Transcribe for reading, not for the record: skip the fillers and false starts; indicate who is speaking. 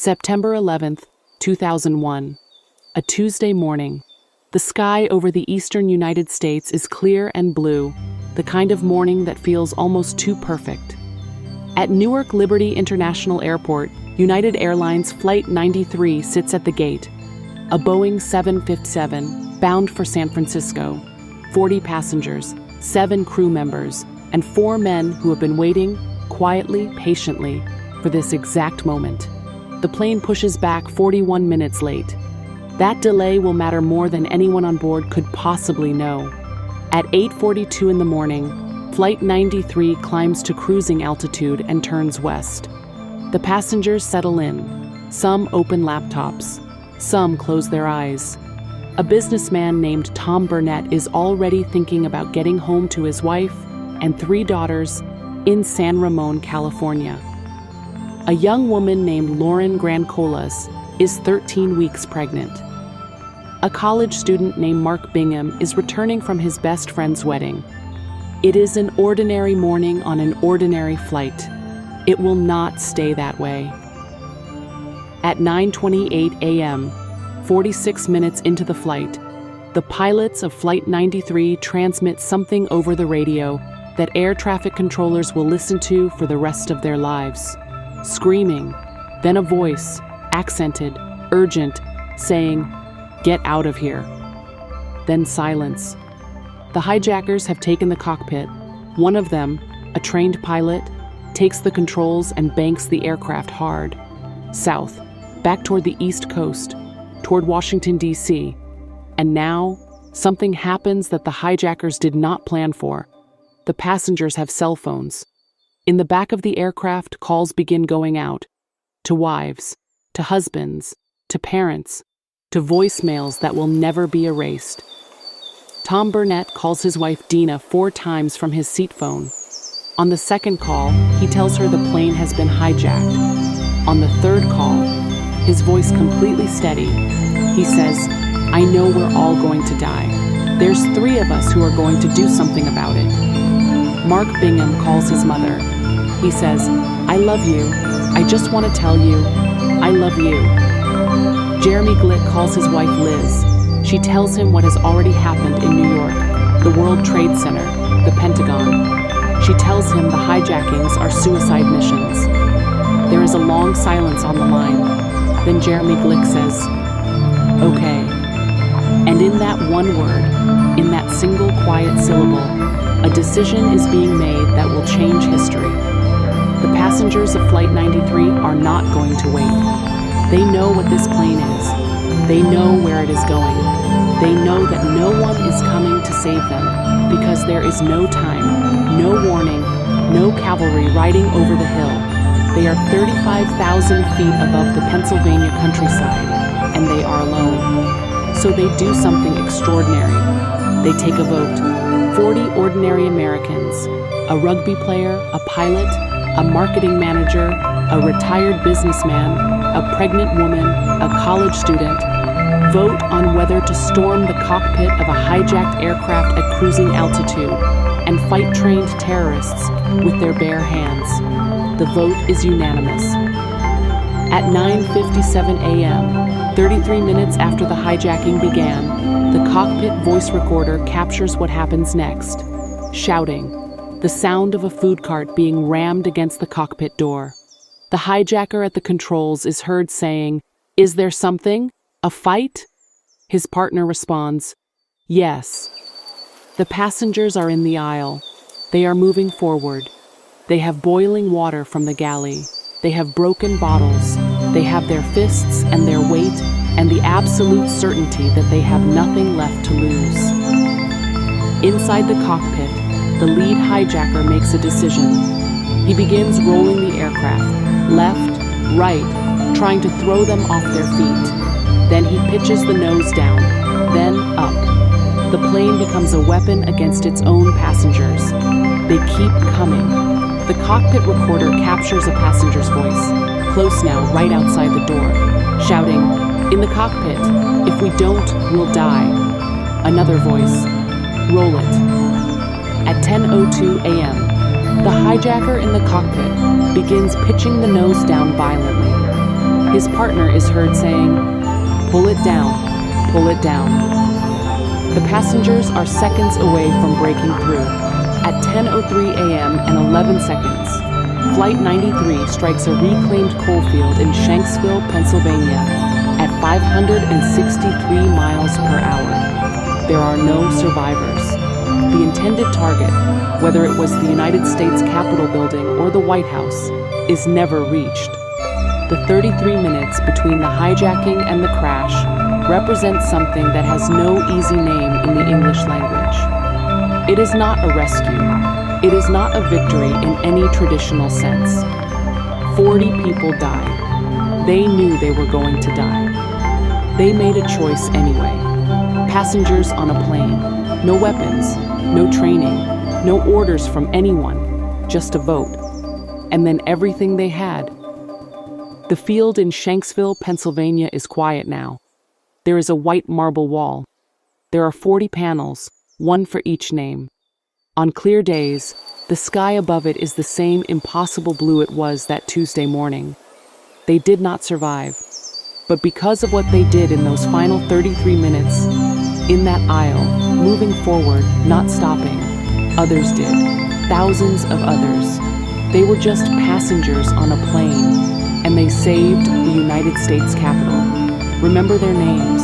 Speaker 1: September 11th, 2001. A Tuesday morning. The sky over the eastern United States is clear and blue, the kind of morning that feels almost too perfect. At Newark Liberty International Airport, United Airlines Flight 93 sits at the gate. A Boeing 757 bound for San Francisco. 40 passengers, 7 crew members, and 4 men who have been waiting, quietly, patiently, for this exact moment. The plane pushes back 41 minutes late. That delay will matter more than anyone on board could possibly know. At 8:42 in the morning, Flight 93 climbs to cruising altitude and turns west. The passengers settle in. Some open laptops. Some close their eyes. A businessman named Tom Burnett is already thinking about getting home to his wife and 3 daughters in San Ramon, California. A young woman named Lauren Grancolas is 13 weeks pregnant. A college student named Mark Bingham is returning from his best friend's wedding. It is an ordinary morning on an ordinary flight. It will not stay that way. At 9:28 a.m., 46 minutes into the flight, the pilots of Flight 93 transmit something over the radio that air traffic controllers will listen to for the rest of their lives. Screaming, then a voice, accented, urgent, saying, "Get out of here." Then silence. The hijackers have taken the cockpit. One of them, a trained pilot, takes the controls and banks the aircraft hard. South, back toward the East Coast, toward Washington, D.C. And now, something happens that the hijackers did not plan for. The passengers have cell phones. In the back of the aircraft, calls begin going out. To wives, to husbands, to parents, to voicemails that will never be erased. Tom Burnett calls his wife Dina 4 times from his seat phone. On the second call, he tells her the plane has been hijacked. On the third call, his voice completely steady, he says, "I know we're all going to die. There's 3 of us who are going to do something about it." Mark Bingham calls his mother. He says, "I love you. I just want to tell you, I love you." Jeremy Glick calls his wife Liz. She tells him what has already happened in New York, the World Trade Center, the Pentagon. She tells him the hijackings are suicide missions. There is a long silence on the line. Then Jeremy Glick says, "Okay." And in that one word, in that single quiet syllable, a decision is being made that will change history. The passengers of Flight 93 are not going to wait. They know what this plane is. They know where it is going. They know that no one is coming to save them because there is no time, no warning, no cavalry riding over the hill. They are 35,000 feet above the Pennsylvania countryside, and they are alone. So they do something extraordinary. They take a vote. 40 ordinary Americans, a rugby player, a pilot, a marketing manager, a retired businessman, a pregnant woman, a college student, vote on whether to storm the cockpit of a hijacked aircraft at cruising altitude and fight trained terrorists with their bare hands. The vote is unanimous. At 9:57 a.m., 33 minutes after the hijacking began, the cockpit voice recorder captures what happens next. Shouting, the sound of a food cart being rammed against the cockpit door. The hijacker at the controls is heard saying, "Is there something? A fight?" His partner responds, "Yes." The passengers are in the aisle. They are moving forward. They have boiling water from the galley. They have broken bottles. They have their fists and their weight and the absolute certainty that they have nothing left to lose. Inside the cockpit, the lead hijacker makes a decision. He begins rolling the aircraft, left, right, trying to throw them off their feet. Then he pitches the nose down, then up. The plane becomes a weapon against its own passengers. They keep coming. The cockpit recorder captures a passenger's voice, close now, right outside the door, shouting, "In the cockpit, if we don't, we'll die." Another voice, "Roll it." At 10:02 a.m., the hijacker in the cockpit begins pitching the nose down violently. His partner is heard saying, "Pull it down, pull it down." The passengers are seconds away from breaking through. At 10:03 a.m. and 11 seconds, Flight 93 strikes a reclaimed coal field in Shanksville, Pennsylvania, at 563 miles per hour. There are no survivors. The intended target, whether it was the United States Capitol building or the White House, is never reached. The 33 minutes between the hijacking and the crash represent something that has no easy name in the English language. It is not a rescue. It is not a victory in any traditional sense. 40 people died. They knew they were going to die. They made a choice anyway. Passengers on a plane, no weapons, no training, no orders from anyone, just a vote. And then everything they had. The field in Shanksville, Pennsylvania is quiet now. There is a white marble wall. There are 40 panels, one for each name. On clear days, the sky above it is the same impossible blue it was that Tuesday morning. They did not survive. But because of what they did in those final 33 minutes, in that aisle, moving forward, not stopping, others did. Thousands of others. They were just passengers on a plane, and they saved the United States Capitol. Remember their names.